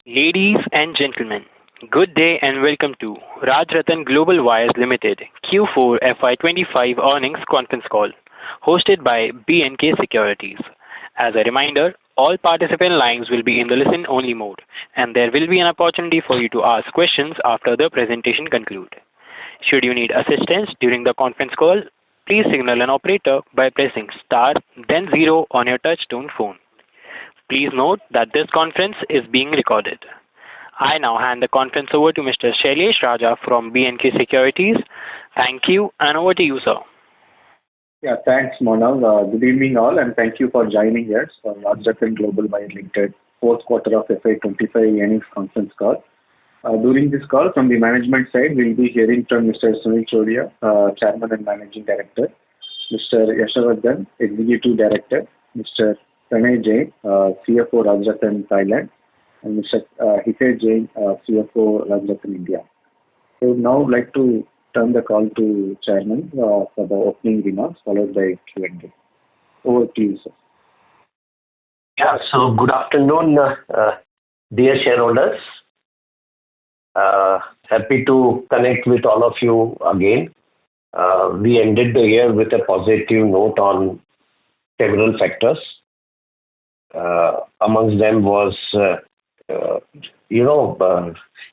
Ladies and gentlemen, good day and welcome to Rajratan Global Wires Limited Q4FY25 earnings conference call hosted by B&K Securities. As a reminder, all participant lines will be in the listen-only mode, and there will be an opportunity for you to ask questions after the presentation concludes. Should you need assistance during the conference call, please signal an operator by pressing star then zero on your touch-tone phone. Please note that this conference is being recorded. I now hand the conference over to Mr. Shailesh Raja from B&K Securities. Thank you, and over to you, sir. Yeah, thanks, Manav. Good evening, all, and thank you for joining us for Rajratan Global Wire Limited fourth quarter of FY25 earnings conference call. During this call, from the management side, we'll be hearing from Mr. Sunil Chodia, Chairman and Managing Director, Mr. Yashavardhan, Executive Director, Mr. Pranay Jain, CFO Rajratan Thailand, and Mr. Hitesh Jain, CFO Rajratan India. I would now like to turn the call to Chairman for the opening remarks, followed by Q&A. Over to you, sir. Yeah, so good afternoon, dear shareholders. Happy to connect with all of you again. We ended the year with a positive note on several factors. Amongst them was,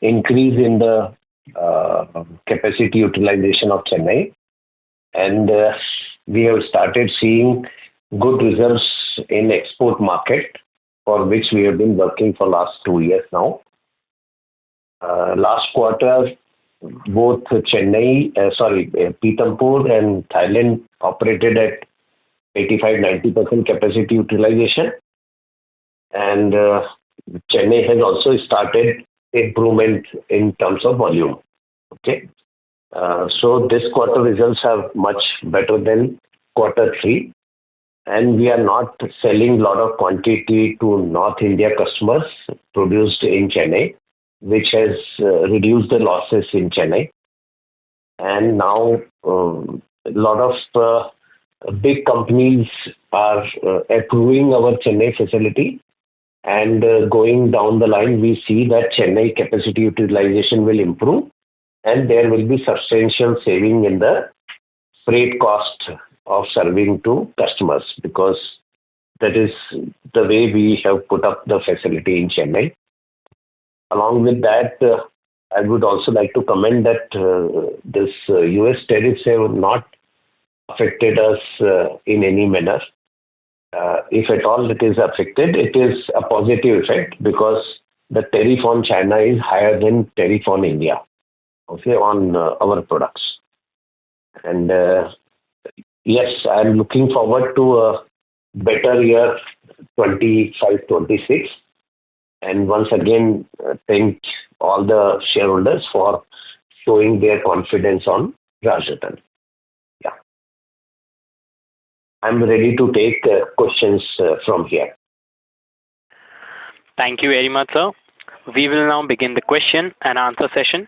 increase in the capacity utilization of Chennai, and we have started seeing good results in export market, for which we have been working for last 2 years now. Last quarter, both Pithampur and Thailand operated at 85-90% capacity utilization. And Chennai has also started improvement in terms of volume. Okay, so this quarter results are much better than quarter 3, and we are not selling a lot of quantity to North India customers produced in Chennai, which has reduced the losses in Chennai. And now a lot of big companies are approving our Chennai facility. And going down the line, we see that Chennai capacity utilization will improve, and there will be substantial saving in the freight cost of serving to customers, because that is the way we have put up the facility in Chennai. Along with that, I would also like to comment that this US tariffs have not affected us in any manner. If at all it is affected, it is a positive effect, because the tariff on China is higher than tariff on India, okay, on our products. And yes, I'm looking forward to a better year 25-26. And once again, thank all the shareholders for showing their confidence on Rajratan. I'm ready to take questions from here. Thank you very much, sir. We will now begin the question and answer session.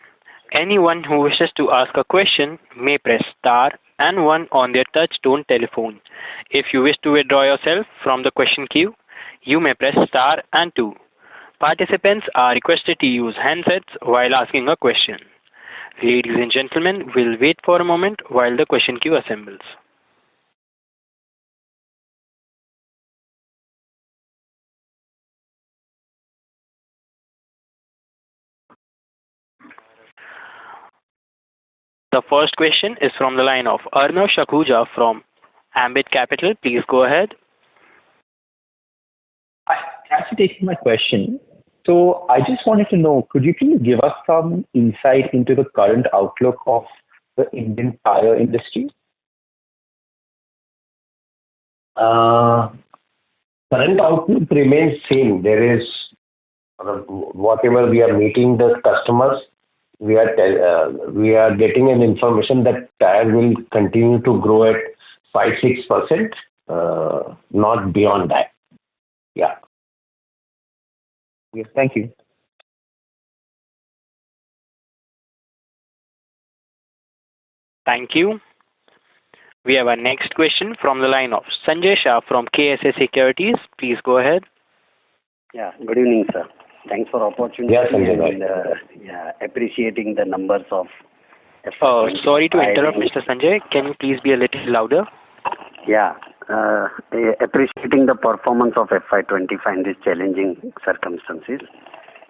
Anyone who wishes to ask a question may press star and one on their touch-tone telephone. If you wish to withdraw yourself from the question queue, you may press star and two. Participants are requested to use handsets while asking a question. Ladies and gentlemen, we'll wait for a moment while the question queue assembles. The first question is from the line of Arnav Shakhuja from Ambit Capital. Please go ahead. Thanks for taking my question. So I just wanted to know, could you please give us some insight into the current outlook of the Indian tire industry? Current outlook remains same. There is whatever we are meeting the customers, we are getting an information that tire will continue to grow at 5-6%, not beyond that. Yeah. Yes, thank you. Thank you. We have our next question from the line of Sanjay Shah from KSA Securities. Please go ahead. Yeah, good evening, sir. Thanks for opportunity. Yeah, Sanjay bhai. And appreciating the numbers of. Sorry to interrupt, Mr. Sanjay. Can you please be a little louder? Yeah, appreciating the performance of FY25 in these challenging circumstances.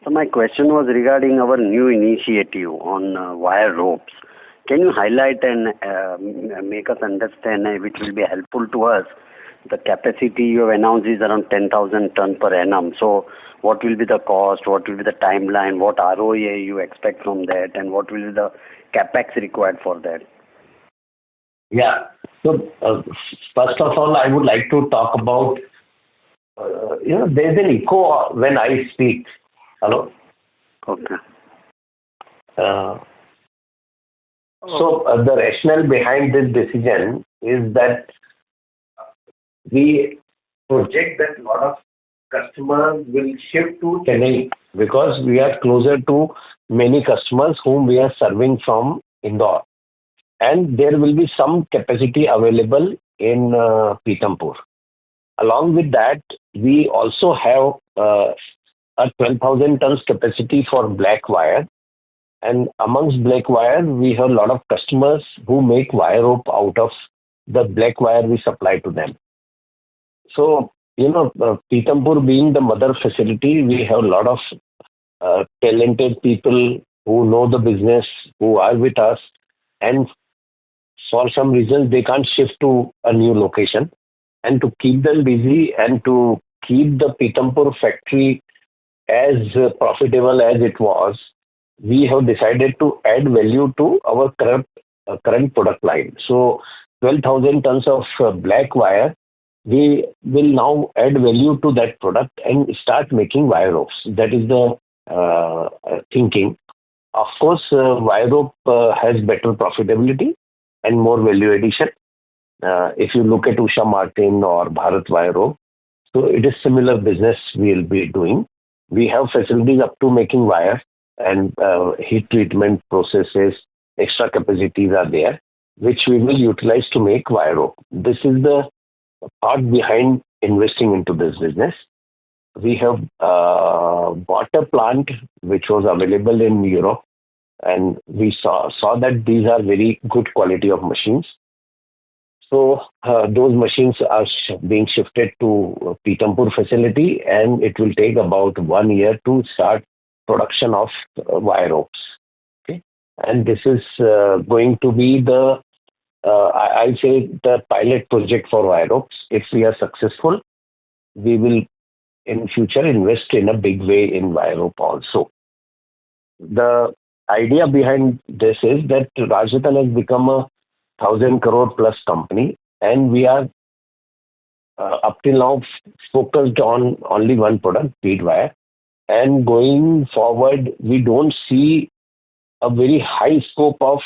So my question was regarding our new initiative on wire ropes. Can you highlight and make us understand which will be helpful to us? The capacity you have announced is around 10,000 ton per annum. So what will be the cost? What will be the timeline? What ROA you expect from that? And what will be the capex required for that? Yeah. So first of all, I would like to talk about, there's an echo when I speak. Hello? Okay. So the rationale behind this decision is that we project that a lot of customers will shift to Chennai because we are closer to many customers whom we are serving from Indore. And there will be some capacity available in Pithampur. Along with that, we also have a 12,000 tons capacity for black wire. And amongst black wire, we have a lot of customers who make wire rope out of the black wire we supply to them. So, Pithampur being the mother facility, we have a lot of talented people who know the business, who are with us, and for some reason they can't shift to a new location. And to keep them busy and to keep the Pithampur factory as profitable as it was, we have decided to add value to our current product line. So 12,000 tons of black wire, we will now add value to that product and start making wire ropes. That is the thinking. Of course, wire rope has better profitability and more value addition. If you look at Usha Martin or Bharat Wire Rope, so it is similar business we will be doing. We have facilities up to making wire and heat treatment processes, extra capacities are there, which we will utilize to make wire rope. This is the part behind investing into this business. We have bought a plant which was available in Europe, and we saw that these are very good quality of machines. So those machines are being shifted to Pithampur facility, and it will take about 1 year to start production of wire ropes. Okay, and this is going to be the I say the pilot project for wire ropes. If we are successful, we will in future invest in a big way in wire rope also. The idea behind this is that Rajratan has become a 1,000 crore plus company, and we are up till now focused on only one product, bead wire. And going forward, we don't see a very high scope of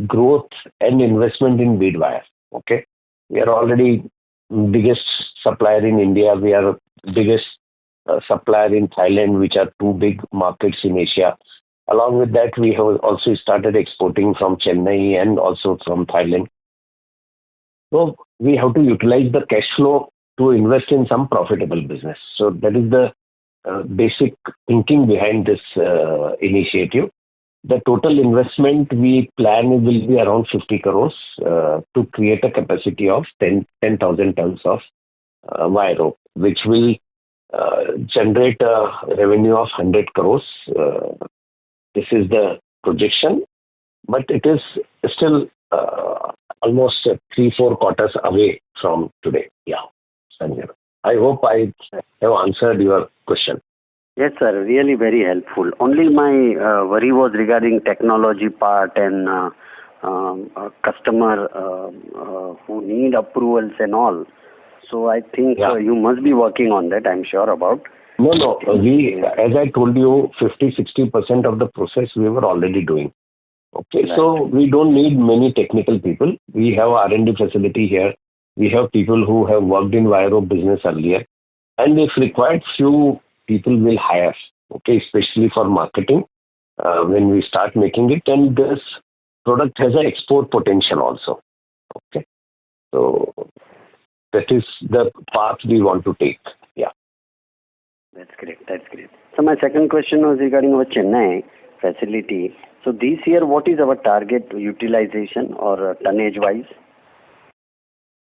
growth and investment in bead wire. Okay, we are already biggest supplier in India. We are biggest supplier in Thailand, which are two big markets in Asia. Along with that, we have also started exporting from Chennai and also from Thailand. So we have to utilize the cash flow to invest in some profitable business. So that is the basic thinking behind this initiative. The total investment we plan will be around 50 crores to create a capacity of 10,000 tons of wire rope, which will generate a revenue of 100 crores. This is the projection, but it is still almost 3-4 quarters away from today. Yeah, Sanjay. I hope I have answered your question. Yes, sir. Really very helpful. Only my worry was regarding technology part and customer who need approvals and all. So I think you must be working on that, I'm sure about. No. We, as I told you, 50-60% of the process we were already doing. Okay, right. So we don't need many technical people. We have R&D facility here. We have people who have worked in wire rope business earlier. And if required, few people will hire, okay, especially for marketing when we start making it. And this product has an export potential also. Okay, so that is the path we want to take. Yeah. That's great. That's great. So my second question was regarding our Chennai facility. So this year, what is our target utilization or tonnage wise?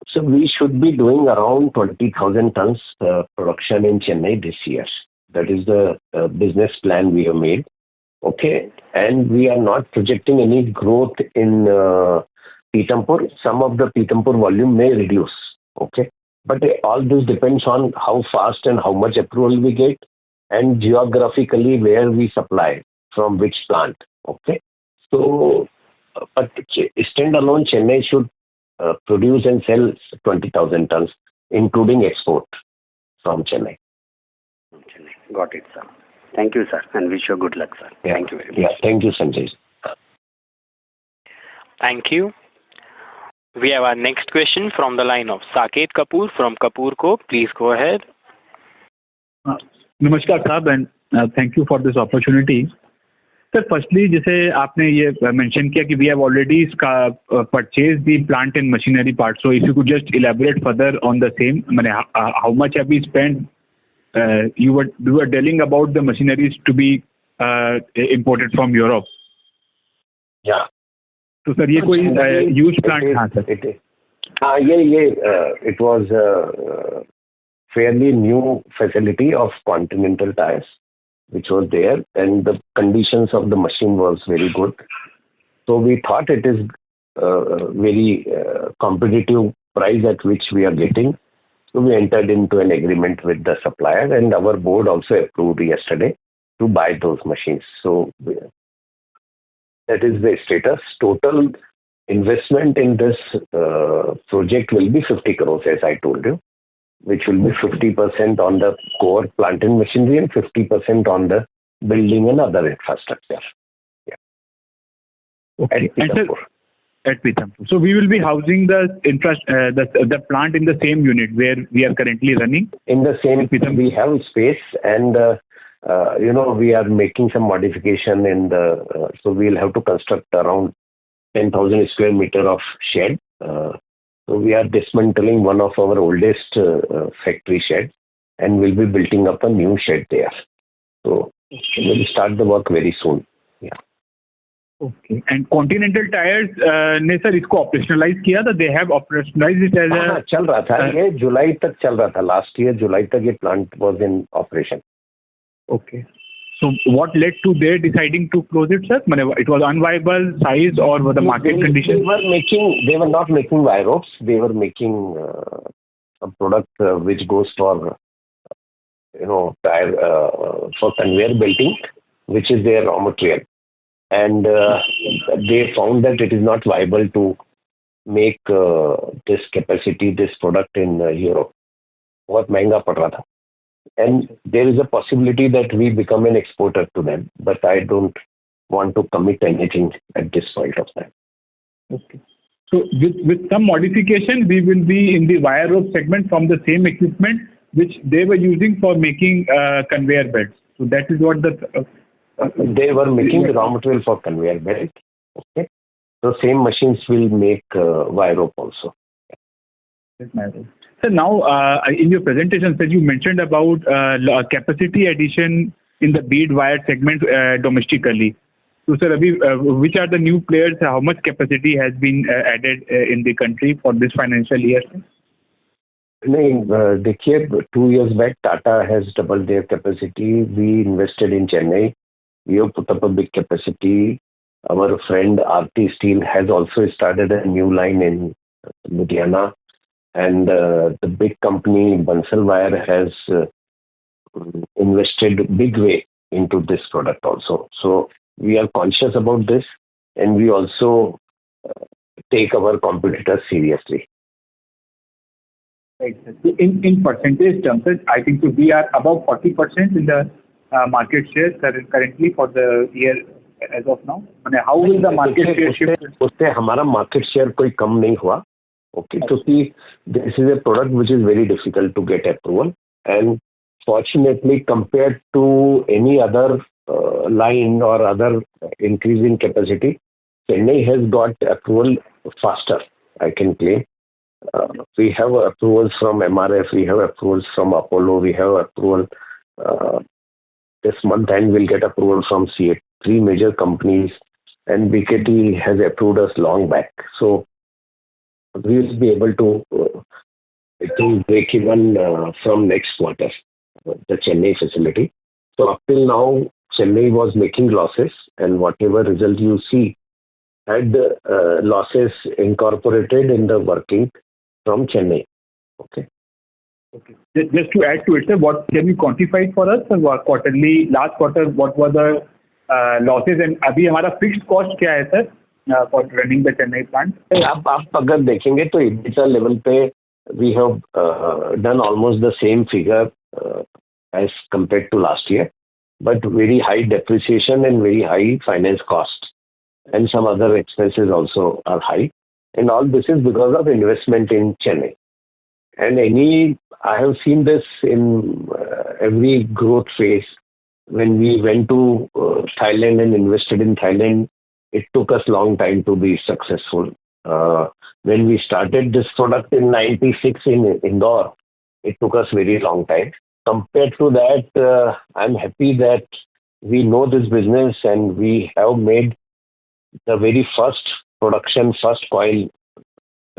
So we should be doing around 20,000 tons production in Chennai this year. That is the business plan we have made. Okay. And we are not projecting any growth in Pithampur. Some of the Pithampur volume may reduce. Okay. But all this depends on how fast and how much approval we get and geographically where we supply from which plant. Okay. So, but standalone Chennai should produce and sell 20,000 tons, including export from Chennai. Got it, sir. Thank you, sir, and wish you good luck, sir. Yeah. Thank you very much. Yeah, thank you, Sanjay. Thank you. We have our next question from the line of Saket Kapoor from Kapoor Co. Please go ahead. नमस्कार साहब and thank you for this opportunity sir firstly जैसे आपने ये mention किया कि we have already purchase the plant and machinery part so if you could just elaborate further on the same मैंने how much have we spend you were telling about the machineries to be imported from Europe. Yeah. तो sir ये कोई use plant हाँ sir ये it was a fairly new facility of Continental Tires which was there and the conditions of the machine was very good. So we thought it is very competitive price at which we are getting. So we entered into an agreement with the supplier and our board also approved yesterday to buy those machines. So that is the status. Total investment in this project will be 50 crores as I told you, which will be 50% on the core plant and machinery and 50% on the building and other infrastructure. Yeah. Okay. At Pithampur. So we will be housing the plant in the same unit where we are currently running? In the same, we have space and we are making some modification in so we'll have to construct around 10,000 square meter of shed. So we are dismantling one of our oldest factory sheds and we'll be building up a new shed there. So we'll start the work very soon. Yeah. Okay. And Continental Tires ने sir इसको operationalise किया था? They have operationalized it as a चल रहा था ये जुलाई तक चल रहा था. Last year जुलाई तक ये plant was in operation. Okay. So what led to their deciding to close it, sir? It was unviable size or the market conditions? They were not making wire ropes. They were making a product which goes for tire for conveyor belting, which is their raw material. And they found that it is not viable to make this product in Europe. बहुत महंगा पड़ रहा था. And there is a possibility that we become an exporter to them, but I don't want to commit anything at this point of time. Okay. So with some modification, we will be in the wire rope segment from the same equipment which they were using for making conveyor belts. So that is what they were making the raw material for conveyor belt. Okay. So same machines will make wire rope also. So now, in your presentation, sir, you mentioned about capacity addition in the bead wire segment domestically. So, sir, which are the new players? How much capacity has been added in the country for this financial year? देखिए 2 years back, Tata has doubled their capacity. We invested in Chennai. We have put up a big capacity. Our friend RT Steel has also started a new line in Ludhiana. And the big company Bansal Wire has invested big way into this product also. So we are conscious about this and we also take our competitors seriously. Right. In percentage terms, I think we are above 40% in the market share currently for the year as of now. How will the market share shift? उससे हमारा market share कोई कम नहीं हुआ. Okay, because this is a product which is very difficult to get approval, and fortunately, compared to any other line or other increase in capacity, Chennai has got approval faster. I can claim. We have approvals from MRF, we have approvals from Apollo, we have approval this month end we'll get approval from three major companies, and BKT has approved us long back. So we will be able to break even from next quarter, the Chennai facility. So up till now, Chennai was making losses, and whatever result you see had losses incorporated in the working from Chennai. Okay. Okay. Just to add to it, sir, what can you quantify it for us? Quarterly, last quarter, what were the losses, and अभी हमारा fixed cost क्या है sir for running the Chennai plant? आप अगर देखेंगे तो EBITDA level पे we have done almost the same figure as compared to last year, but very high depreciation and very high finance cost, and some other expenses also are high, and all this is because of investment in Chennai. And I have seen this in every growth phase. When we went to Thailand and invested in Thailand, it took us long time to be successful. When we started this product in '96 in Indore, it took us very long time. Compared to that, I'm happy that we know this business and we have made the very first coil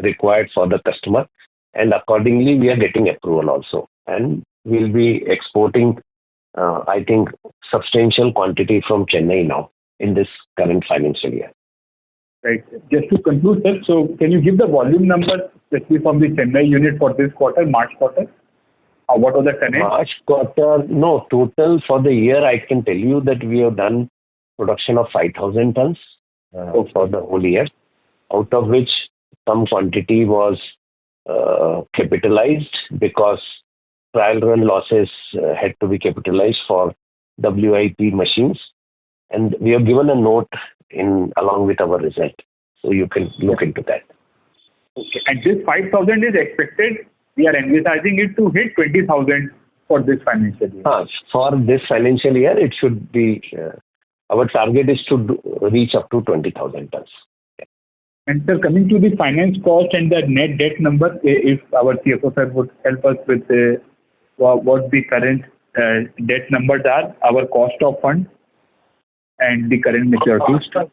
required for the customer, and accordingly we are getting approval also, and we'll be exporting I think substantial quantity from Chennai now in this current financial year. Right. Just to conclude, sir, so can you give the volume numbers, especially from the Chennai unit for this quarter, March quarter? What was the tonnage? March quarter, no, total for the year I can tell you that we have done production of 5,000 tons for the whole year, out of which some quantity was capitalized because trial run losses had to be capitalized for WIP machines, and we have given a note along with our result, so you can look into that. Okay, and this 5,000 is expected. We are envisaging it to hit 20,000 for this financial year. For this financial year, it should be. Our target is to reach up to 20,000 tons. And sir, coming to the finance cost and the net debt number, if our CFO sir would help us with what the current debt numbers are, our cost of funds, and the current maturities.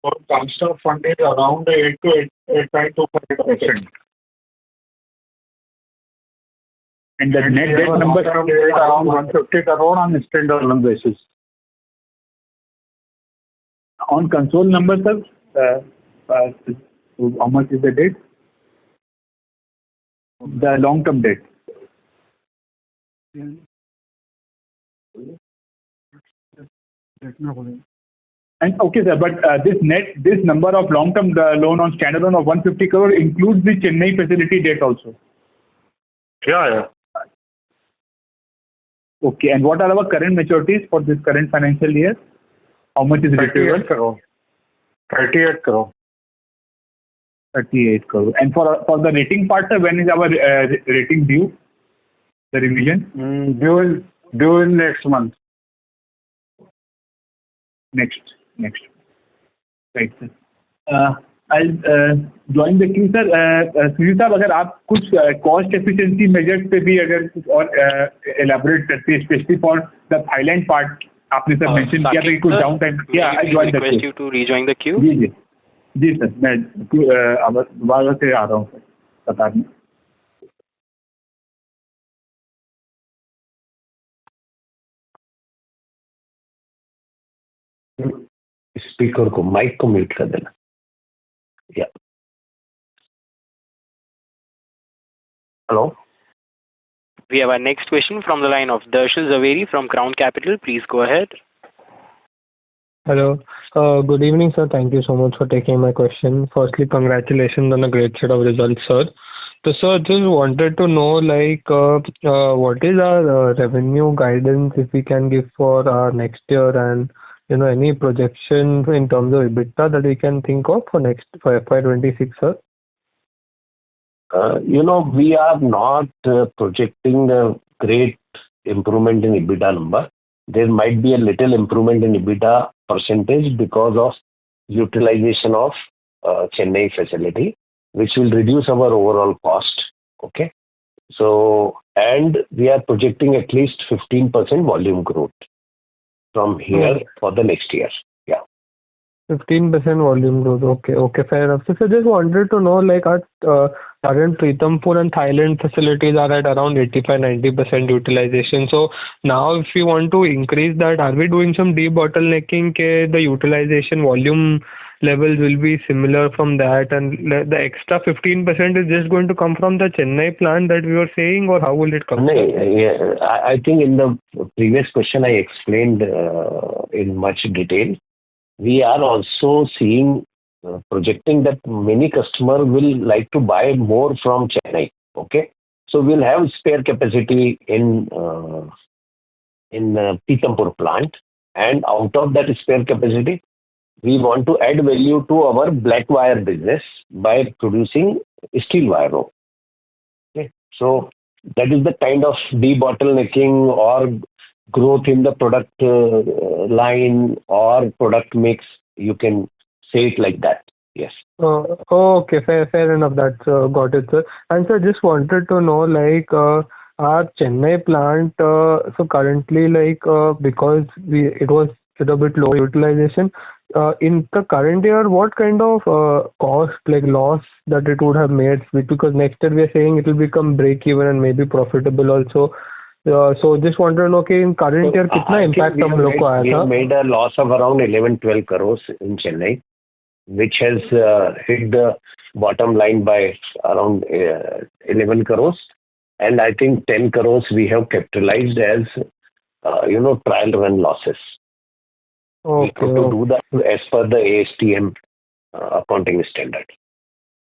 Our cost of fund is around 8 to 8.2%. And the net debt number is around 150 crore on a standalone basis. On console number, sir, how much is the debt? The long-term debt. And okay, sir, but this number of long-term loan on standalone of 150 crore includes the Chennai facility debt also. Yeah. Okay, and what are our current maturities for this current financial year? How much is receivable? 38 crore. 38 crore. And for the rating part, sir, when is our rating due? The revision? Due in next month. Next. Right, sir. I'll join the queue, sir. Sunil साहब, अगर आप कुछ cost efficiency measures पे भी अगर कुछ और elaborate करते हैं, especially for the Thailand part, आपने सर mention किया था कि कुछ down time किया. I join the queue. Request you to rejoin the queue. जी सर, मैं दोबारा से आ रहा हूँ सर बताने. स्पीकर को माइक को म्यूट कर देना. Yeah. Hello. We have our next question from the line of Darshil Zaveri from Crown Capital. Please go ahead. Hello. Good evening, sir. Thank you so much for taking my question. Firstly, congratulations on a great set of results, sir. So, sir, just wanted to know, what is our revenue guidance, if we can give for next year, and any projection in terms of EBITDA that we can think of for FY26, sir? We are not projecting a great improvement in EBITDA number. There might be a little improvement in EBITDA percentage because of utilization of Chennai facility, which will reduce our overall cost. Okay. So, and we are projecting at least 15% volume growth from here for the next year. Yeah. 15% volume growth. Okay, fair enough. So just wanted to know, like, our current Pritampur and Thailand facilities are at around 85-90% utilization. So now if we want to increase that, are we doing some debottlenecking? The utilization volume levels will be similar from that, and the extra 15% is just going to come from the Chennai plant that we were saying, or how will it come? No, yeah, I think in the previous question I explained in much detail. We are also seeing, projecting that many customers will like to buy more from Chennai. Okay, so we'll have spare capacity in Pithampur plant, and out of that spare capacity, we want to add value to our black wire business by producing steel wire rope. Okay, so that is the kind of debottlenecking or growth in the product line or product mix. You can say it like that. Yes. Okay, fair enough. That's got it, sir. And sir, just wanted to know, like, our Chennai plant. So currently, like, because it was a bit low utilization. In the current year, what kind of cost, like loss that it would have made? Because next year we are saying it will become break even and maybe profitable also. So just wanted to know, okay, in current year, कितना impact हम लोग को आया था? We have made a loss of around 11-12 crores in Chennai, which has hit the bottom line by around 11 crores, and I think 10 crores we have capitalized as trial run losses. Okay. We have to do that as per the ASTM accounting standard.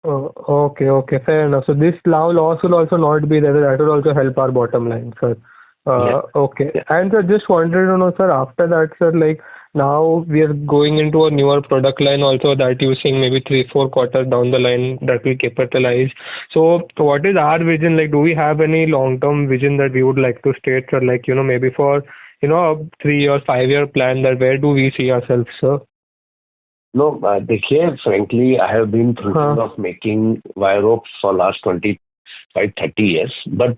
Okay, fair enough. So this loss will also not be there. That will also help our bottom line, sir. Yeah. Okay. Yeah. And sir, just wanted to know, sir, after that, sir, like now we are going into a newer product line also that you're saying maybe 3-4 quarters down the line that we capitalize. So what is our vision? Like, do we have any long-term vision that we would like to state, sir? Like, maybe for, a 3-year, 5-year plan, that where do we see ourselves, sir? No, frankly, I have been thinking of making wire ropes for last 25-30 years, but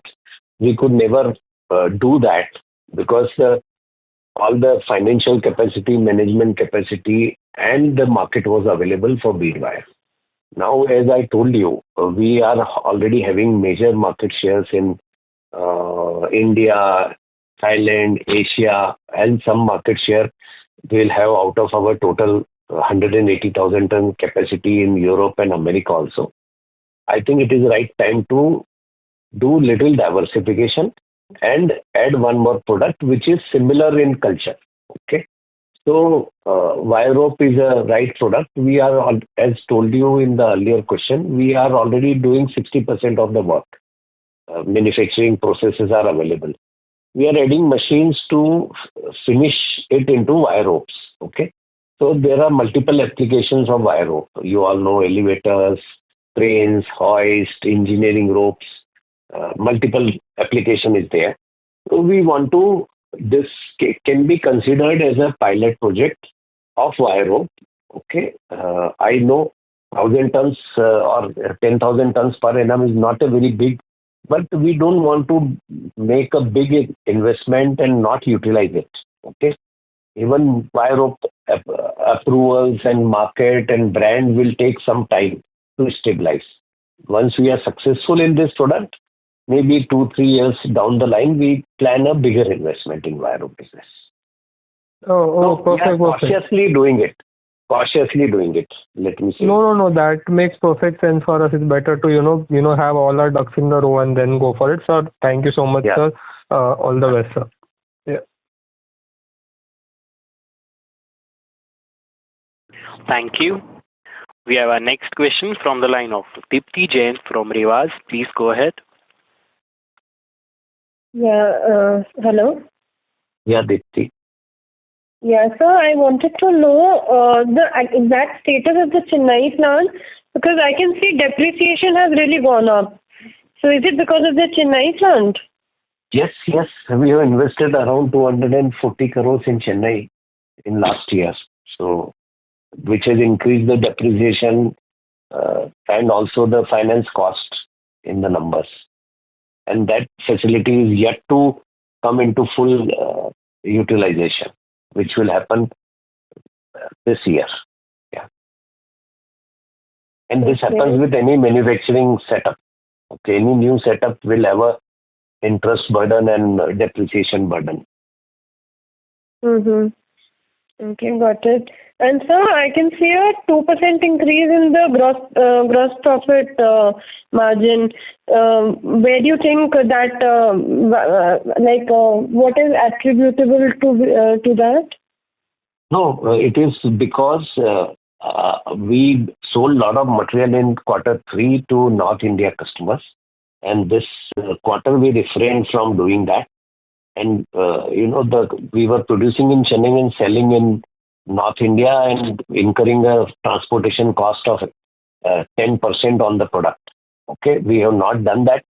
we could never do that because all the financial capacity, management capacity, and the market was available for bead wire. Now, as I told you, we are already having major market shares in India, Thailand, Asia, and some market share we'll have out of our total 180,000 ton capacity in Europe and America also. I think it is the right time to do little diversification and add one more product which is similar in culture. Okay, so wire rope is a right product. We are, as told you in the earlier question, we are already doing 60% of the work. Manufacturing processes are available. We are adding machines to finish it into wire ropes. Okay, so there are multiple applications of wire rope. You all know elevators, cranes, hoist, engineering ropes. Multiple application is there. So we want to, this can be considered as a pilot project of wire rope. Okay, I know 1,000 tons or 10,000 tons per annum is not a very big, but we don't want to make a big investment and not utilize it. Okay, even wire rope approvals and market and brand will take some time to stabilize. Once we are successful in this product, maybe 2-3 years down the line, we plan a bigger investment in wire rope business. Perfect. Cautiously doing it. Let me say. No. That makes perfect sense for us. It's better to have all our ducks in the row and then go for it. Sir, thank you so much, sir. All the best, sir. Yeah. Thank you. We have our next question from the line of Deepti Jain from Rewaz. Please go ahead. Yeah. Hello. Yeah, Deepti. Yeah, sir, I wanted to know the exact status of the Chennai plant because I can see depreciation has really gone up. So is it because of the Chennai plant? Yes. We have invested around 240 crores in Chennai in last year. So, which has increased the depreciation and also the finance cost in the numbers. and that facility is yet to come into full utilization, which will happen this year. Yeah. And this happens with any manufacturing setup. Okay, any new setup will have a interest burden and depreciation burden. Mm-hmm. Okay, got it. And sir, I can see a 2% increase in the gross profit margin. Where do you think that, what is attributable to that? No, it is because we sold a lot of material in Q3 to North India customers, and this quarter we refrained from doing that. And we were producing in Chennai and selling in North India and incurring a transportation cost of 10% on the product. Okay, we have not done that,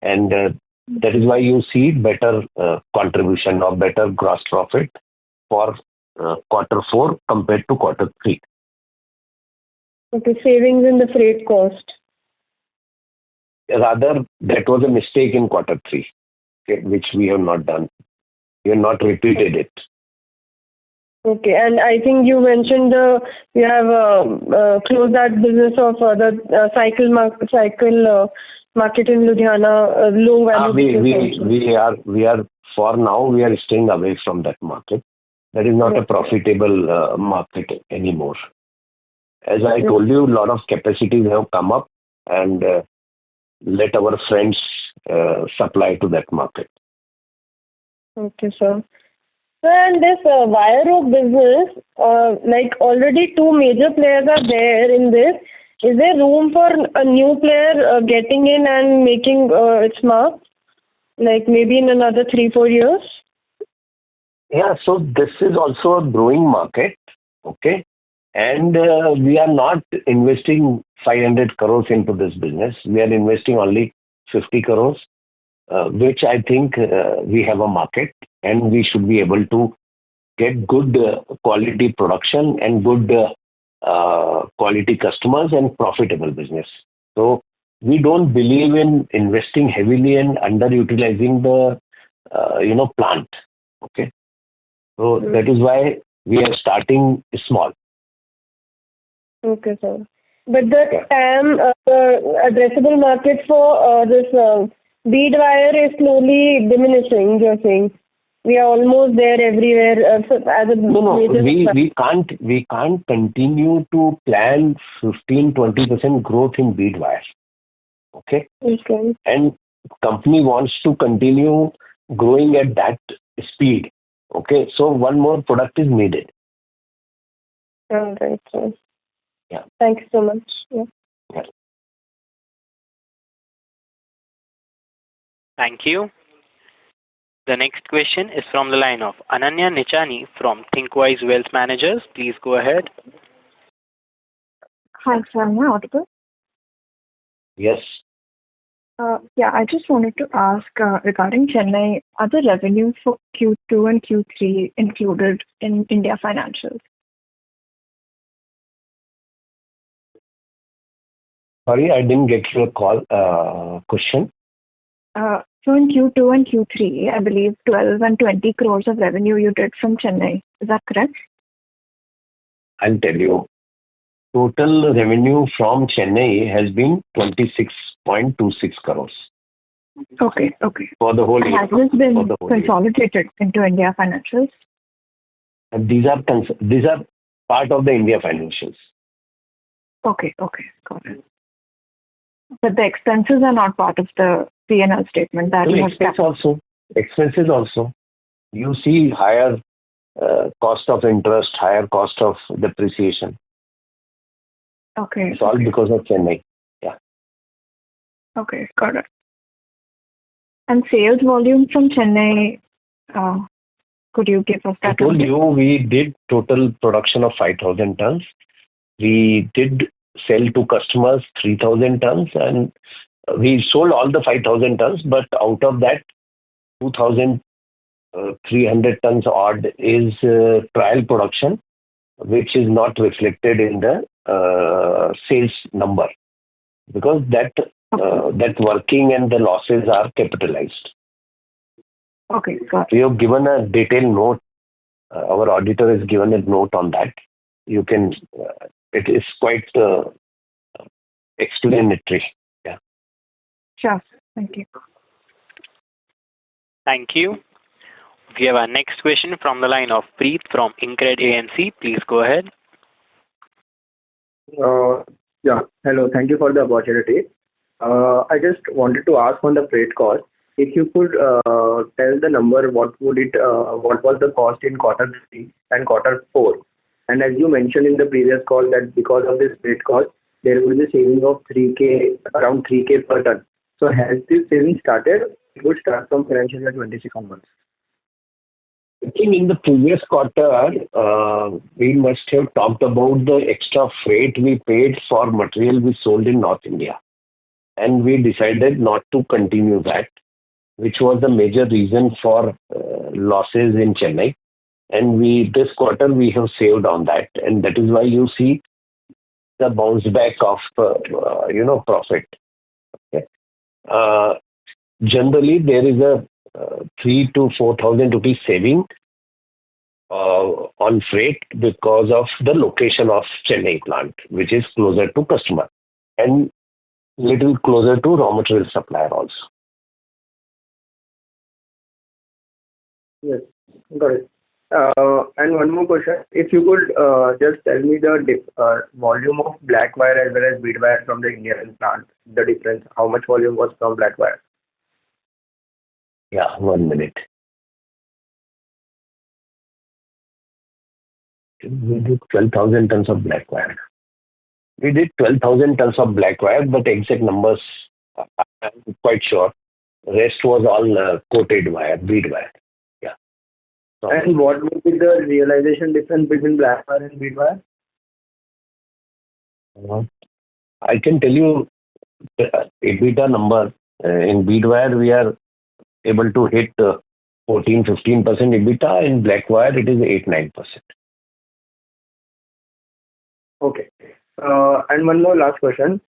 and that is why you see better contribution or better gross profit for Q4 compared to Q3. Okay, savings in the freight cost. Rather, that was a mistake in Q3, okay, which we have not done. We have not repeated it. Okay, and I think you mentioned you have closed that business of the cycle market in Ludhiana, low value. We are for now we are staying away from that market. That is not a profitable market anymore. As I told you, a lot of capacities have come up, and let our friends supply to that market. Okay, sir. And this wire rope business, already two major players are there in this. Is there room for a new player getting in and making its mark? Maybe in another 3-4 years? Yeah, so this is also a growing market, okay? And we are not investing 500 crores into this business. We are investing only 50 crores, which I think we have a market, and we should be able to get good quality production and good quality customers and profitable business. So we don't believe in investing heavily and underutilizing the plant. Okay, so that is why we are starting small. Okay, sir. But the TAM, addressable market for this bead wire is slowly diminishing, you're saying. We are almost there everywhere. We can't continue to plan 15-20% growth in bead wire. Okay? Okay. And company wants to continue growing at that speed. Okay, so one more product is needed. All right, sir. Yeah. Thank you so much. Yeah. Yeah. Thank you. The next question is from the line of Ananya Nichani from Thinkwise Wealth Managers. Please go ahead. Hi, sir. Am I audible? Yes. I just wanted to ask regarding Chennai, are the revenues for Q2 and Q3 included in India financials? Sorry, I didn't get your question. So in Q2 and Q3, I believe 12 and 20 crores of revenue you did from Chennai. Is that correct? I'll tell you. Total revenue from Chennai has been 26.26 crores. Okay. For the whole year. Has this been consolidated into India financials? And these are part of the India financials. Okay, got it. But the expenses are not part of the P&L statement that you have. Expenses also. You see higher cost of interest, higher cost of depreciation. Okay. It's all because of Chennai. Yeah. Okay, got it. And sales volume from Chennai, could you give us that? I told you we did total production of 5,000 tons. We did sell to customers 3,000 tons, and we sold all the 5,000 tons, but out of that 2,300 tons odd is trial production, which is not reflected in the sales number, because that that working and the losses are capitalized. Okay, got it. We have given a detailed note. Our auditor has given a note on that. You can, it is quite explanatory. Yeah. Sure. Thank you. Thank you. We have our next question from the line of Preet from Incred AMC. Please go ahead. Yeah. Hello. Thank you for the opportunity. I just wanted to ask on the freight cost. If you could tell the number, what was the cost in quarter 3 and quarter 4? And as you mentioned in the previous call that because of this freight cost, there will be a saving of around 3K per ton. So has this saving started? It would start from financial year 26 onwards. I think in the previous quarter, we must have talked about the extra freight we paid for material we sold in North India. And we decided not to continue that, which was the major reason for losses in Chennai. And this quarter we have saved on that. And that is why you see the bounce back of, profit. Okay. Generally, there is a 3,000 to 4,000 rupees saving on freight because of the location of Chennai plant, which is closer to customer and little closer to raw material supplier also. Yes, got it. And one more question. If you could just tell me the volume of black wire as well as bead wire from the Indian plant, the difference, how much volume was from black wire? Yeah, 1 minute. We did 12,000 tons of black wire. We did 12,000 tons of black wire, but exact numbers, I'm quite sure. Rest was all coated wire, bead wire. Yeah. So, and what would be the realization difference between black wire and bead wire? I can tell you the EBITDA number. In bead wire, we are able to hit 14-15% EBITDA. In black wire, it is 8-9%. Okay. And one more last question.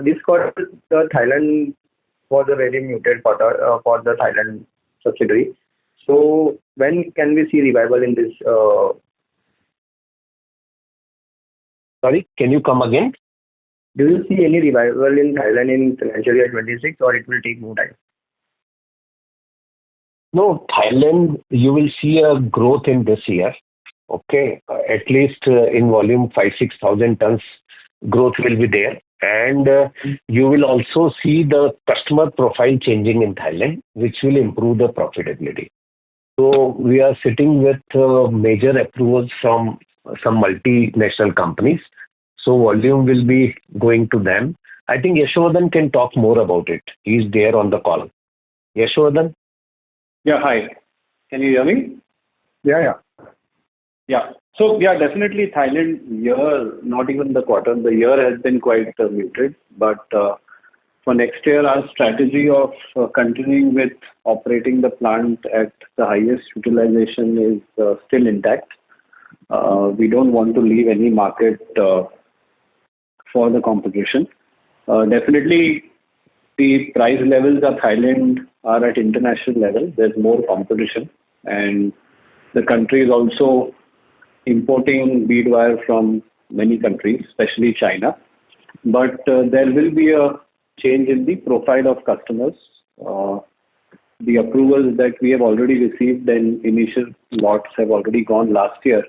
This quarter, the Thailand was a very muted quarter for the Thailand subsidiary. So when can we see revival in this? Sorry, can you come again? Do you see any revival in Thailand in financial year 26 or it will take more time? No, Thailand, you will see a growth in this year. Okay, at least in volume 5,000-6,000 tons growth will be there. And you will also see the customer profile changing in Thailand, which will improve the profitability. So we are sitting with major approvals from some multinational companies. So volume will be going to them. I think Yashwardhan can talk more about it. He's there on the call. Yashwardhan? Yeah, hi. Can you hear me? Yeah. So, definitely Thailand year, not even the quarter, the year has been quite muted. But for next year, our strategy of continuing with operating the plant at the highest utilization is still intact. We don't want to leave any market for the competition. Definitely, the price levels of Thailand are at international level. There's more competition, and the country is also importing bead wire from many countries, especially China. But there will be a change in the profile of customers. The approvals that we have already received and initial lots have already gone last year.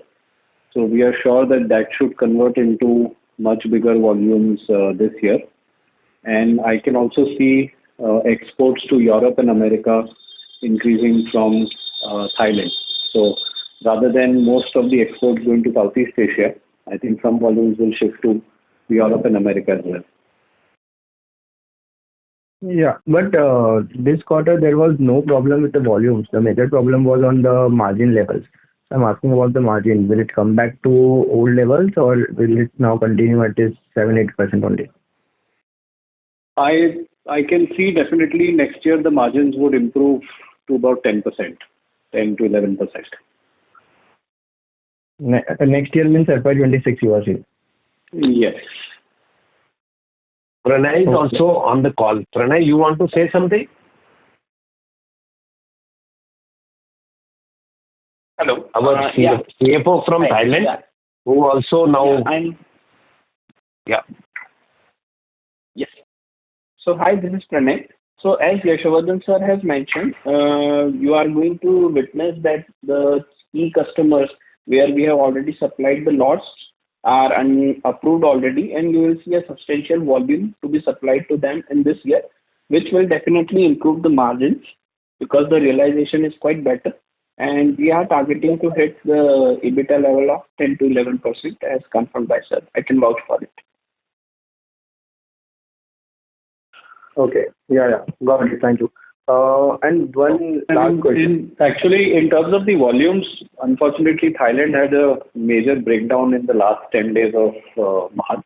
So we are sure that should convert into much bigger volumes this year. And I can also see exports to Europe and America increasing from Thailand. So rather than most of the exports going to Southeast Asia, I think some volumes will shift to Europe and America as well. Yeah, but this quarter there was no problem with the volumes. The major problem was on the margin levels. So I'm asking about the margin. Will it come back to old levels or will it now continue at this 7-8% only? I can see definitely next year the margins would improve to about 10%, 10 to 11%. Next year means FY26 you are saying? Yes. Pranay is also on the call. Pranay, you want to say something? Hello. Our CFO from Thailand, who also now... Yes. So, hi, this is Pranay. So, as Yashovardhan sir has mentioned, you are going to witness that the key customers where we have already supplied the lots are approved already, and you will see a substantial volume to be supplied to them in this year, which will definitely improve the margins because the realization is quite better. And we are targeting to hit the EBITDA level of 10 to 11% as confirmed by sir. I can vouch for it. Okay. Yeah. Got it. Thank you. And one last question. Actually, in terms of the volumes, unfortunately, Thailand had a major breakdown in the last 10 days of March.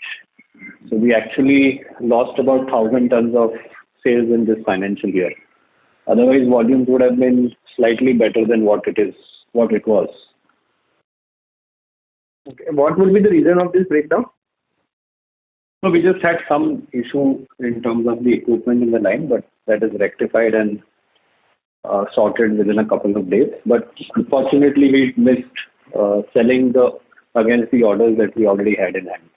So we actually lost about 1,000 tons of sales in this financial year. Otherwise, volumes would have been slightly better than what it was. Okay. What would be the reason of this breakdown? No, we just had some issue in terms of the equipment in the line, but that is rectified and sorted within a couple of days. But unfortunately, we missed selling against the orders that we already had in hand.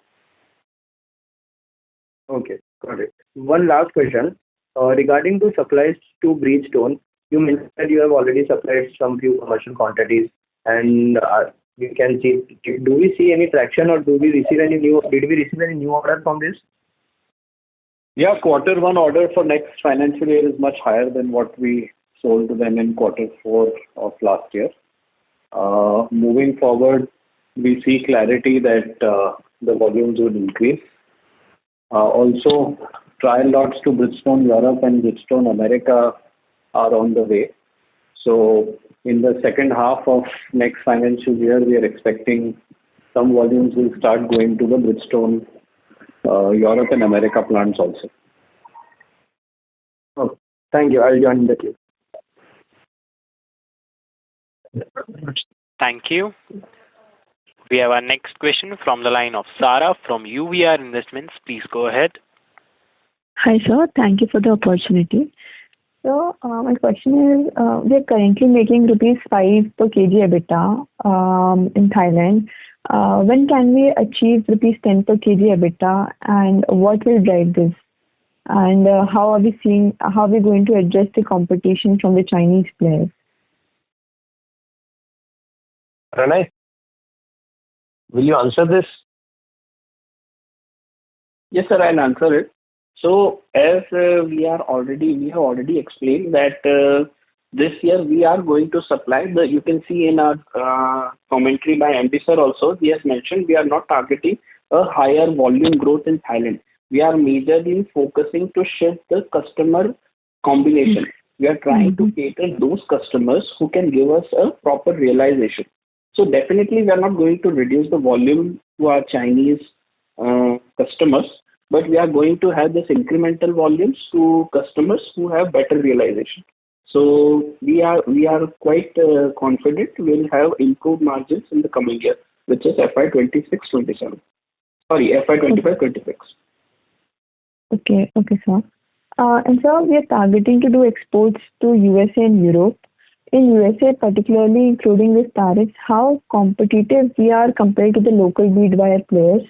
Okay, got it. One last question. Regarding to supplies to Bridgestone, you mentioned that you have already supplied some few commercial quantities, and we can see. Do we see any traction, or did we receive any new order from this? Yeah, Q1 order for next financial year is much higher than what we sold to them in Q4 of last year. Moving forward, we see clarity that the volumes would increase. Also, trial lots to Bridgestone Europe and Bridgestone America are on the way. So in the second half of next financial year, we are expecting some volumes will start going to the Bridgestone Europe and America plants also. Okay. Thank you. I'll join the queue. Thank you. We have our next question from the line of Sara from UVR Investments. Please go ahead. Hi, sir. Thank you for the opportunity. So, my question is, we are currently making rupees 5 per kg EBITDA in Thailand. When can we achieve rupees 10 per kg EBITDA, and what will drive this? And how are we going to address the competition from the Chinese players? Pranay, will you answer this? Yes, sir, I'll answer it. So, as we have already explained that this year we are going to supply you can see in our commentary by MD sir also, he has mentioned we are not targeting a higher volume growth in Thailand. We are majorly focusing to shift the customer combination. We are trying to cater those customers who can give us a proper realization. So definitely we are not going to reduce the volume to our Chinese customers, but we are going to have this incremental volumes to customers who have better realization. So we are quite confident we will have improved margins in the coming year, which is FY26-27. Sorry, FY25-26. Okay, sir. And sir, we are targeting to do exports to USA and Europe. In USA, particularly including with tariffs, how competitive we are compared to the local bead wire players,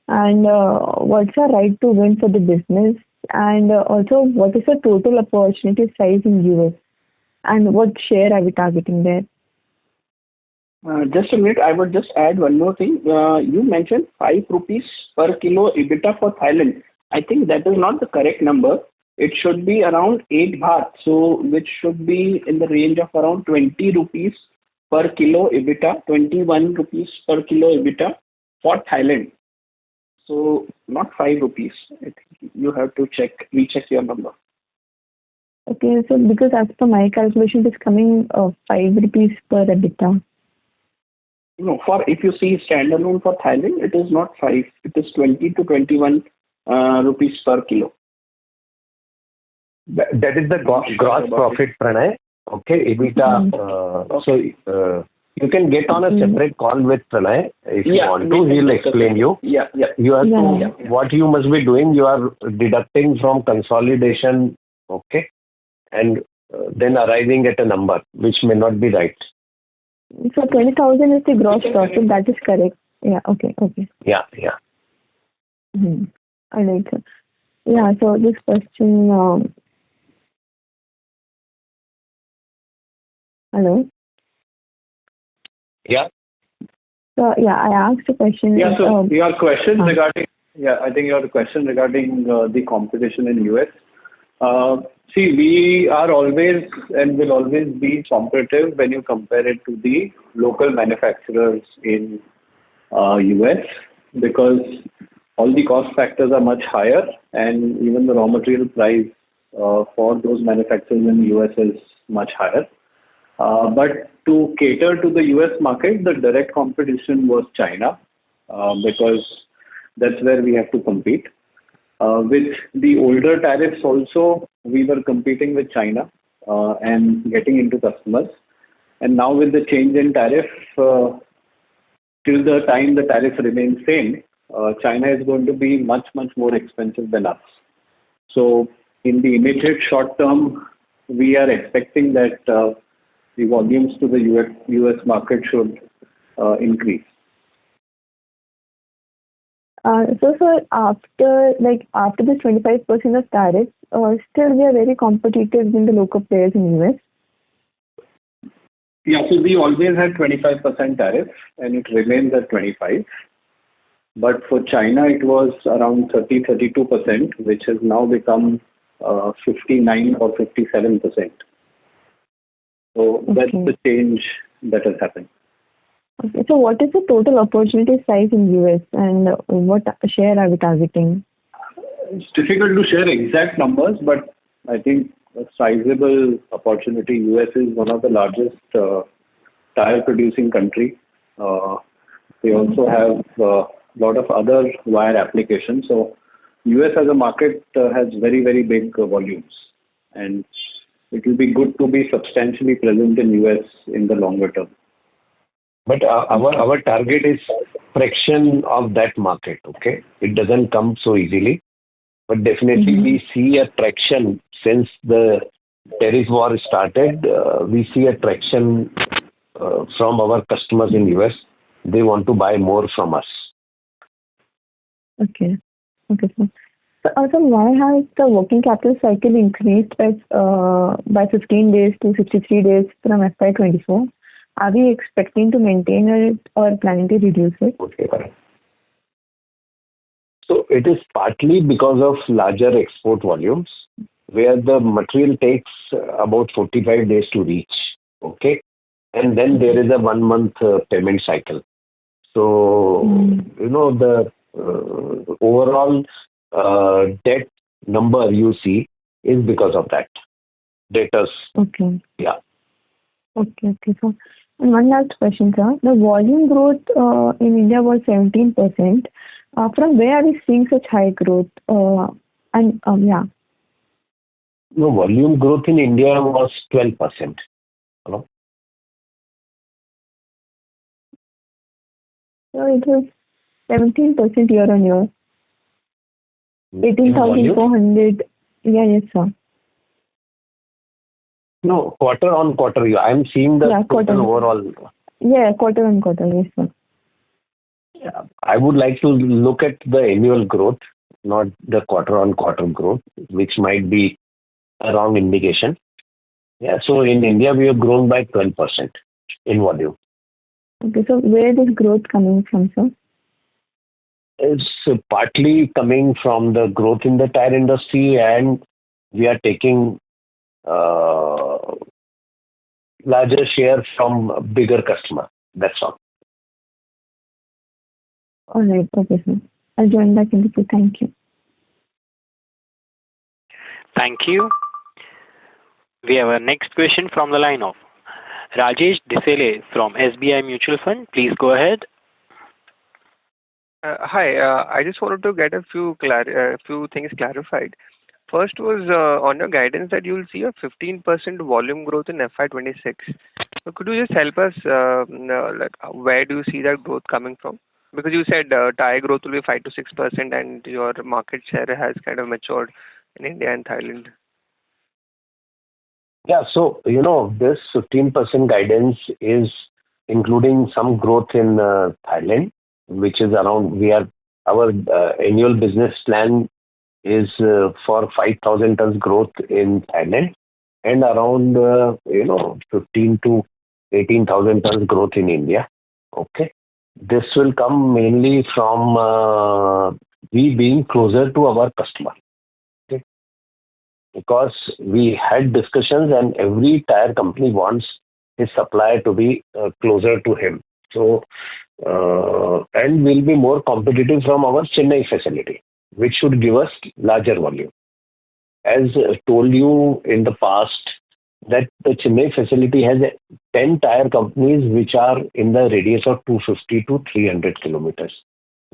and what's our right to win for the business, and also what is the total opportunity size in US, and what share are we targeting there? Just a minute, I would just add one more thing. You mentioned 5 rupees per kilo EBITDA for Thailand. I think that is not the correct number. It should be around 8 baht, so which should be in the range of around 20 rupees per kilo EBITDA, 21 rupees per kilo EBITDA for Thailand. So not 5 rupees. I think you have to recheck your number. Okay, so because as per my calculation, it is coming 5 rupees per EBITDA. No, if you see standalone for Thailand, it is not 5. It is 20 to 21 rupees per kilo. That is the gross profit, Pranay. Okay, EBITDA. So You can get on a separate call with Pranay if you want to. He'll explain you. Yeah. You have to, what you must be doing, you are deducting from consolidation, okay, and then arriving at a number which may not be right. So 20,000 is the gross profit. That is correct. Yeah. Okay. Yeah. Mm-hmm. All right, sir. Yeah. So this question. Hello. Yeah. So yeah, I asked a question. Yeah. So your question regarding I think your question regarding the competition in US. See, we are always and will always be competitive when you compare it to the local manufacturers in US, because all the cost factors are much higher, and even the raw material price for those manufacturers in US is much higher. But to cater to the US market, the direct competition was China, because that's where we have to compete. With the older tariffs also, we were competing with China and getting into customers. And now with the change in tariff, till the time the tariff remains same, China is going to be much more expensive than us. So in the immediate short term, we are expecting that the volumes to the US market should increase. So sir, after the 25% of tariffs, still we are very competitive in the local players in US. Yeah, so we always had 25% tariff, and it remains at 25. But for China, it was around 32%, which has now become 59 or 57%. So that's the change that has happened. Okay, so what is the total opportunity size in US, and what share are we targeting? It's difficult to share exact numbers, but I think a sizable opportunity. US is one of the largest tire producing country. They also have a lot of other wire applications. So US as a market has very big volumes, and it will be good to be substantially present in US in the longer term. But our target is fraction of that market, okay? It doesn't come so easily. But definitely we see a traction since the tariff war started. We see a traction from our customers in US. They want to buy more from us. Okay, sir. So also, why has the working capital cycle increased by 15 days to 63 days from FY24? Are we expecting to maintain it or planning to reduce it? Okay. So it is partly because of larger export volumes, where the material takes about 45 days to reach. Okay. And then there is a 1 month payment cycle. So, the overall debt number you see is because of that. Debtors. Okay. Yeah. Okay. So, and one last question, sir. The volume growth in India was 17%. From where are we seeing such high growth? No, volume growth in India was 12%. Hello? So it was 17% year on year. 18,400. Yeah, yes, sir. No, quarter on quarter. I'm seeing the total overall. Yeah, quarter on quarter. Yes, sir. Yeah, I would like to look at the annual growth, not the quarter on quarter growth, which might be a wrong indication. Yeah, so in India we have grown by 12% in volume. Okay, so where is growth coming from, sir? It's partly coming from the growth in the tire industry, and we are taking larger share from bigger customer. That's all. All right. Okay, sir. I'll join back in the queue. Thank you. Thank you. We have our next question from the line of Rajesh Desale from SBI Mutual Fund. Please go ahead. Hi. I just wanted to get a few things clarified. First was on your guidance that you will see a 15% volume growth in FY26. So could you just help us, like, where do you see that growth coming from? Because you said tire growth will be 5 to 6%, and your market share has kind of matured in India and Thailand. Yeah, so this 15% guidance is including some growth in Thailand, which is around our annual business plan is for 5,000 tons growth in Thailand and around 15 to 18,000 tons growth in India. Okay, this will come mainly from we being closer to our customer. Okay, because we had discussions and every tire company wants his supplier to be closer to him. So and will be more competitive from our Chennai facility, which should give us larger volume. As told you in the past, that the Chennai facility has 10 tire companies which are in the radius of 250 to 300 kilometers,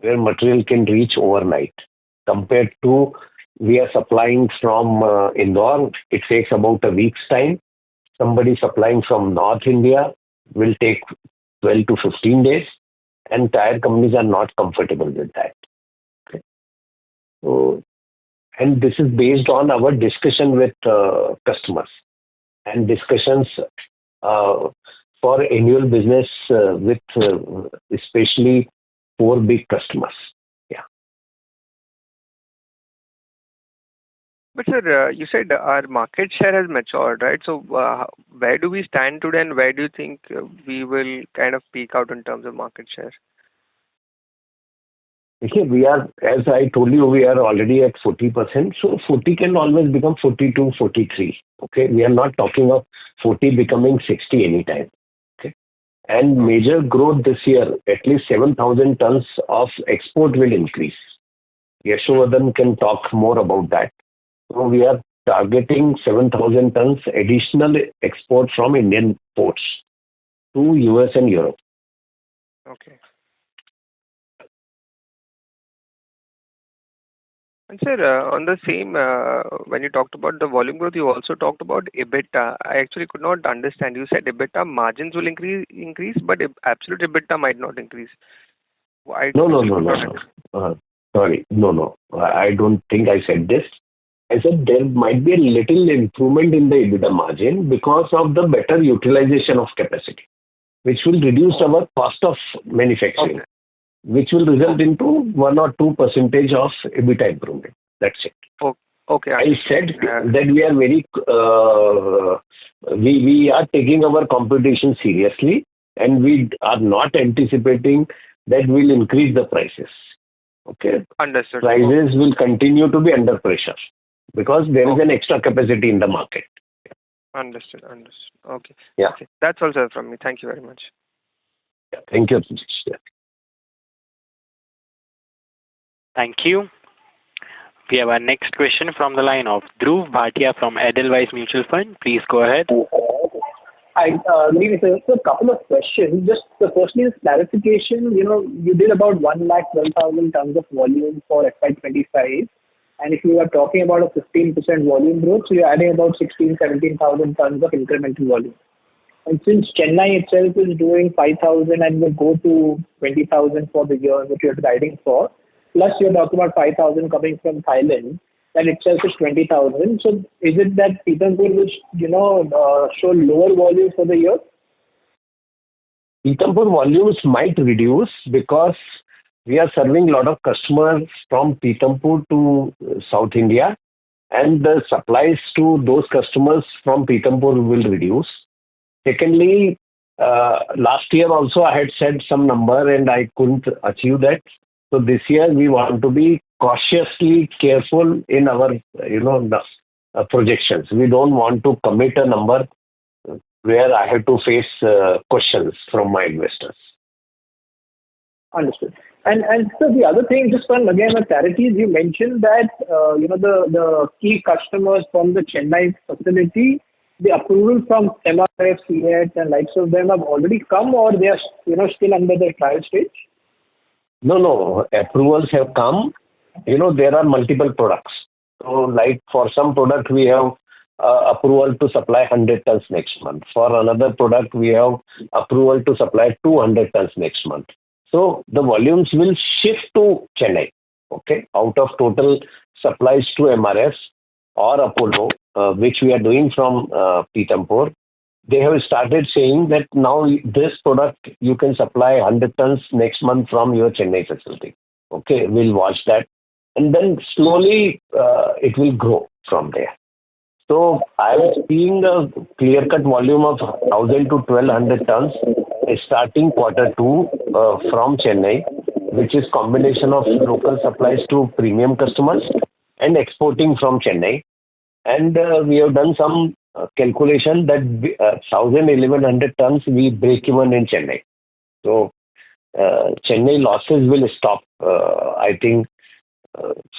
where material can reach overnight. Compared to we are supplying from Indore, it takes about a week's time. Somebody supplying from North India will take 12 to 15 days, and tire companies are not comfortable with that. Okay. So, and this is based on our discussion with customers and discussions for annual business with especially 4 big customers. Yeah. But sir, you said our market share has matured, right? So where do we stand today, and where do you think we will kind of peak out in terms of market share? Okay, we are, as I told you, we are already at 40%. So 40 can always become 42, 43. Okay, we are not talking of 40 becoming 60 anytime. Okay, and major growth this year, at least 7,000 tons of export will increase. Yashovardhan can talk more about that. So we are targeting 7,000 tons additional export from Indian ports to US and Europe. Okay. And sir, on the same, when you talked about the volume growth, you also talked about EBITDA. I actually could not understand. You said EBITDA margins will increase, but absolute EBITDA might not increase. No. Sorry, no. I don't think I said this. I said there might be a little improvement in the EBITDA margin because of the better utilization of capacity, which will reduce our cost of manufacturing. Okay. Which will result into 1 or 2% of EBITDA improvement. That's it. Okay. I said that we are we are taking our competition seriously, and we are not anticipating that we'll increase the prices. Okay. Understood. Prices will continue to be under pressure because there is an extra capacity in the market. Understood. Okay. Yeah. Okay. That's all, sir, from me. Thank you very much. Yeah. Thank you. Thank you. We have our next question from the line of Dhruv Bhatia from Edelweiss Mutual Fund. Please go ahead. Hi, good evening, sir. So a couple of questions. Just the first is clarification. You did about 112,000 tons of volume for FY25. And if you are talking about a 15% volume growth, so you're adding about 17,000 tons of incremental volume. And since Chennai itself is doing 5,000 and will go to 20,000 for the year, which you're guiding for, plus you're talking about 5,000 coming from Thailand, that itself is 20,000. So is it that Pithampur will, show lower volumes for the year? Pithampur volumes might reduce because we are serving a lot of customers from Pithampur to South India, and the supplies to those customers from Pithampur will reduce. Secondly, last year also I had said some number and I couldn't achieve that. So this year we want to be cautiously careful in our projections. We don't want to commit a number where I have to face questions from my investors. Understood. And so the other thing, just one again a clarity, you mentioned that the key customers from the Chennai facility, the approval from MRF, CEAT and likes of them have already come, or they are still under the trial stage? No. Approvals have come. There are multiple products. So like for some product we have approval to supply 100 tons next month. For another product we have approval to supply 200 tons next month. So the volumes will shift to Chennai. Okay, out of total supplies to MRS or Apollo, which we are doing from Pithampur, they have started saying that now this product you can supply 100 tons next month from your Chennai facility. Okay, we'll watch that. And then slowly it will grow from there. So I'm seeing a clear-cut volume of 1,000 to 1,200 tons starting quarter 2 from Chennai, which is combination of local supplies to premium customers and exporting from Chennai. And we have done some calculation that 1,100 tons we break even in Chennai. So Chennai losses will stop. I think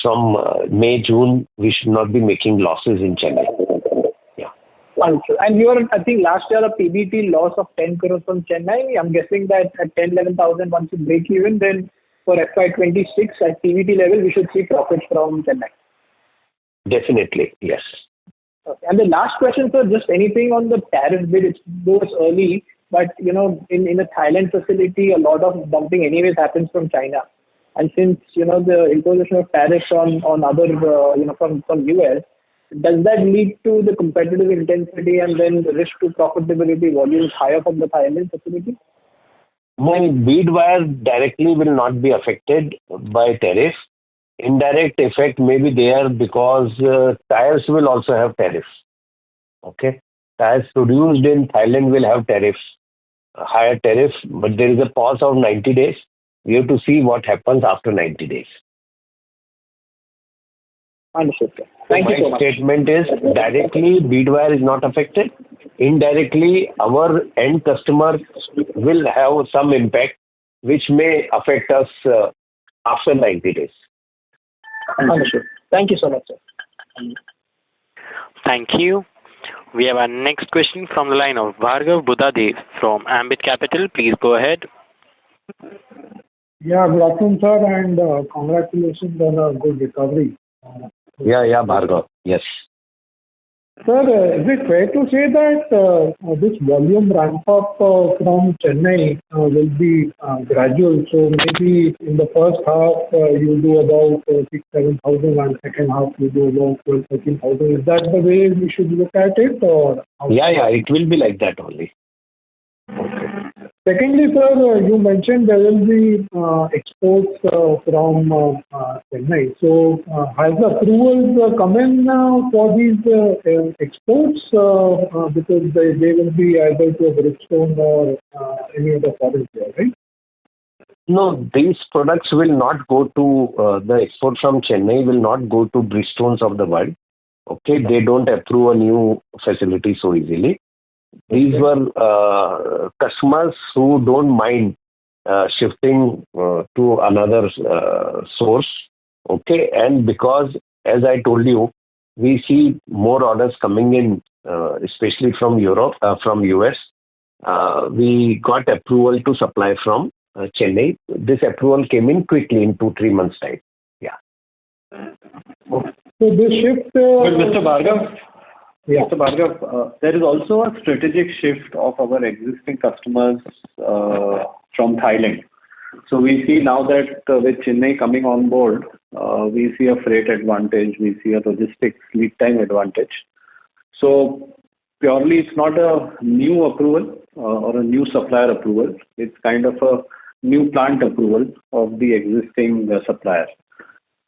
from May, June, we should not be making losses in Chennai. Yeah. Wonderful. And you were, I think, last year a PBT loss of 10 crores from Chennai. I'm guessing that at 10,000-11,000, once you break even, then for FY26 at PBT level, we should see profits from Chennai. Definitely, yes. Okay. And the last question, sir, just anything on the tariff bit. It's though it's early, but in the Thailand facility, a lot of dumping anyways happens from China. And since the imposition of tariffs on other from US, does that lead to the competitive intensity and then the risk to profitability volumes higher from the Thailand facility? My bead wire directly will not be affected by tariff. Indirect effect may be there because tires will also have tariffs. Okay, tires produced in Thailand will have tariffs, higher tariffs, but there is a pause of 90 days. We have to see what happens after 90 days. Understood, sir. Thank you so much. My statement is directly bead wire is not affected. Indirectly, our end customer will have some impact which may affect us after 90 days. Understood. Thank you so much, sir. Thank you. We have our next question from the line of Bhargav Buddhadev from Ambit Capital. Please go ahead. Yeah, good afternoon, sir, and congratulations on a good recovery. Yeah, Bhargav. Yes. Sir, is it fair to say that this volume ramp up from Chennai will be gradual? So maybe in the first half you do about 6,000-7,000 and second half you do about 12,000-13,000. Is that the way we should look at it? Or Yeah, it will be like that only. Secondly, sir, you mentioned there will be exports from Chennai. So, has the approvals come in for these exports? Because they will be either to Bridgestone or any other foreign player, right? No, these products will not go to the export from Chennai will not go to Bridgestones of the world. Okay, they don't approve a new facility so easily. These were customers who don't mind shifting to another source. Okay, and because, as I told you, we see more orders coming in, especially from Europe, from US. We got approval to supply from Chennai. This approval came in quickly in 2-3 months' time. Yeah. So this shift. But Mr. Bhargav. Yeah. Mr. Bhargav, there is also a strategic shift of our existing customers from Thailand. So we see now that with Chennai coming on board, we see a freight advantage, we see a logistics lead time advantage. So purely it's not a new approval or a new supplier approval. It's kind of a new plant approval of the existing supplier.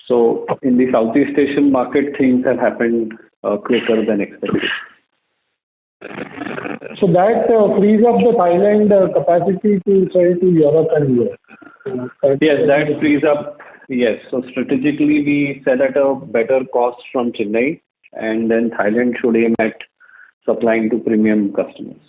So in the Southeast Asian market, things have happened quicker than expected. So that frees up the Thailand capacity to sell to Europe and US. Yes, that frees up. Yes, so strategically we sell at a better cost from Chennai, and then Thailand should aim at supplying to premium customers.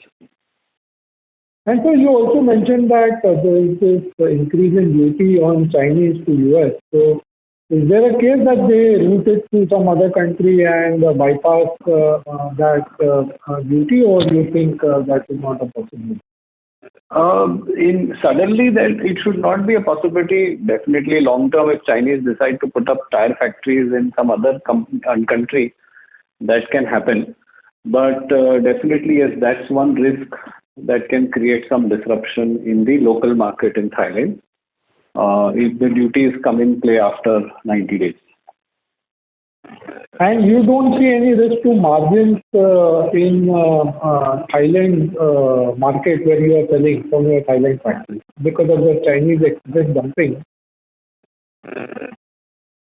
And so you also mentioned that there is this increase in duty on Chinese to US. So is there a case that they route it to some other country and bypass that duty, or do you think that is not a possibility? In suddenly, that it should not be a possibility. Definitely, long term, if Chinese decide to put up tire factories in some other country, that can happen. But definitely, yes, that's one risk that can create some disruption in the local market in Thailand if the duties come in play after 90 days. And you don't see any risk to margins in Thailand market where you are selling from your Thailand factory because of the Chinese excess dumping?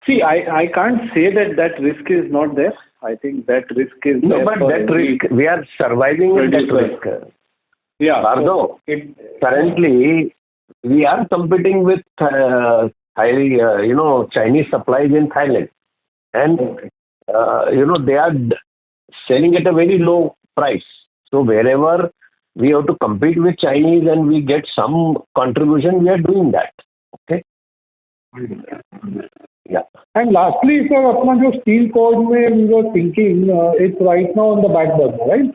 See, I can't say that that risk is not there. I think that risk is no, there. But that risk, we are surviving in that risk. Yeah. Pardo, currently, we are competing with Chinese supplies in Thailand. And, they are selling at a very low price. So wherever we have to compete with Chinese and we get some contribution, we are doing that. Okay. Yeah. And lastly, sir, अपना जो steel cord में we were thinking, it's right now on the back burner, right?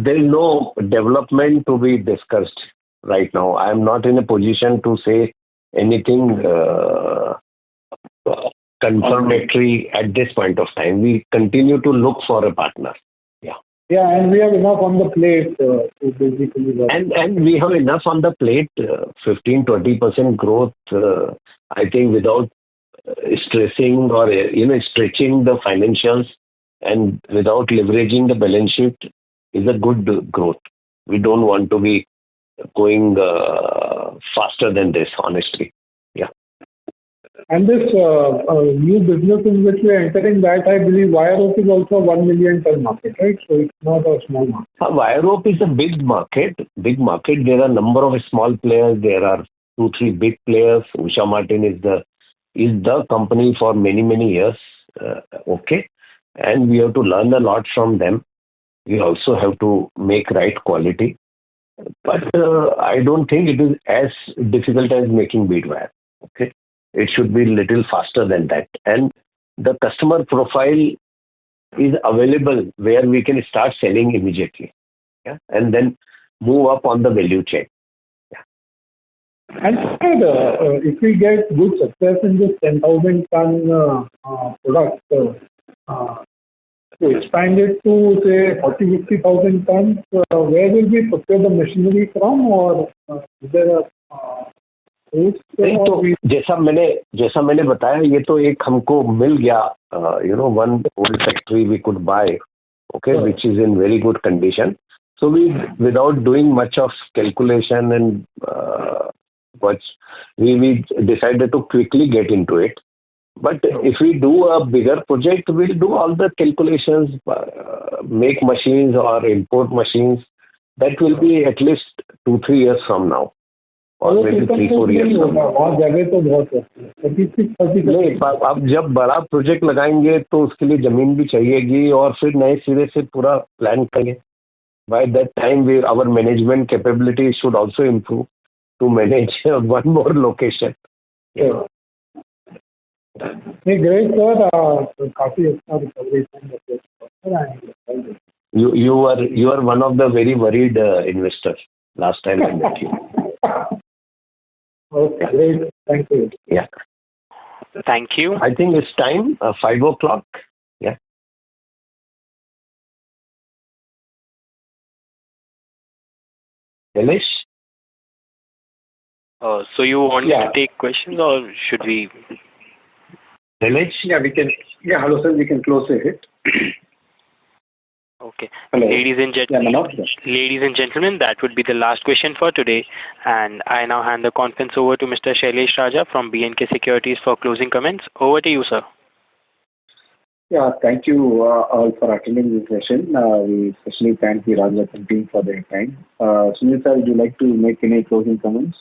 There is no development to be discussed right now. I am not in a position to say anything confirmatory at this point of time. We continue to look for a partner. Yeah. Yeah, and we have enough on the plate to basically work. And we have enough on the plate, 15-20% growth. I think without stressing or stretching the financials and without leveraging the balance sheet is a good growth. We don't want to be going faster than this, honestly. Yeah. And this new business in which we are entering, that I believe wire rope is also a 1 million ton market, right? So it's not a small market. Wire rope is a big market. Big market. There are a number of small players. There are 2-3 big players. Usha Martin is the company for many years. Okay. And we have to learn a lot from them. We also have to make right quality. But I don't think it is as difficult as making bead wire. Okay. It should be a little faster than that. And the customer profile is available where we can start selling immediately. Yeah. And then move up on the value chain. Yeah. And if we get good success in this 10,000 ton product, to expand it to say 40-50,000 tons, where will we procure the machinery from, or is there a तो जैसा मैंने बताया, ये तो एक हमको मिल गया, one old factory we could buy, okay, which is in very good condition. So without doing much of calculation and we decided to quickly get into it. But if we do a bigger project, we'll do all the calculations, make machines or import machines. That will be at least 2-3 years from now. और maybe 3-4 years from now. नहीं, अब जब बड़ा project लगाएंगे तो उसके लिए जमीन भी चाहिएगी और फिर नए सिरे से पूरा प्लान करेंगे. By that time, our management capability should also improve to manage one more location. Yeah. Great, sir. काफी अच्छा recovery. You are one of the very worried investors last time I met you. Okay, great. Thank you. Yeah. Thank you. I think it's time, 5 o'clock. Yeah. Nilesh? So you want me to take questions or should we? Nilesh? Yeah, we can. Yeah, hello sir, we can close it. Okay. Hello. Ladies and gentlemen, that would be the last question for today. And I now hand the conference over to Mr. Shailesh Raja from B&K Securities for closing comments. Over to you, sir. Yeah, thank you all for attending this session. We especially thank the Rajratan team for their time. Sunil sir, would you like to make any closing comments?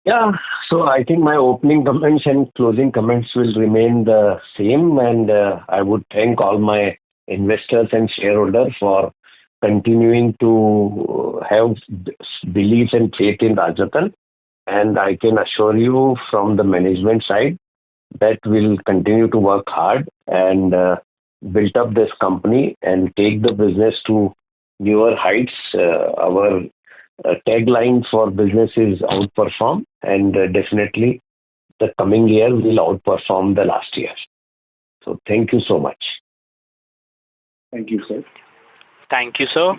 Yeah, so I think my opening comments and closing comments will remain the same, and I would thank all my investors and shareholders for continuing to have belief and faith in Rajratan. And I can assure you from the management side that we'll continue to work hard and build up this company and take the business to newer heights. Our tagline for business is outperform, and definitely the coming year will outperform the last year. So thank you so much. Thank you, sir. Thank you, sir.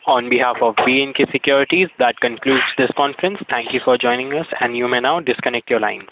On behalf of B&K Securities, that concludes this conference. Thank you for joining us, and you may now disconnect your lines.